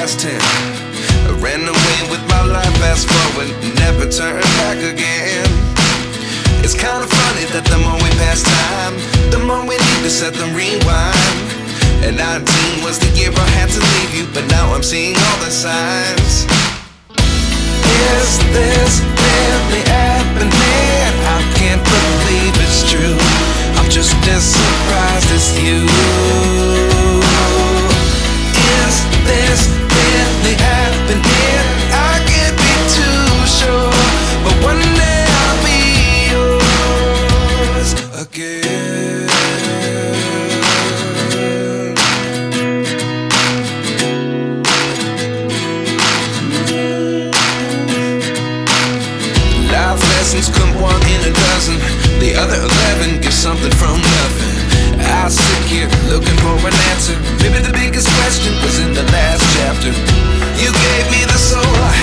past 10. I ran away with my life, fast forward, never turn back again. It's kinda funny that the more we pass time, the more we need to set the rewind. And 19 was the year I had to leave you, but now I'm seeing all the signs. Is this really happening? I can't believe it's true. I'm just as surprised as you. Is this really happening? I can't be too sure, but one day I'll be yours again. Life lessons come one in a dozen. The other 11 get something from nothing. I sit here looking for an answer. Maybe the biggest question was in the last chapter. You gave me the soul I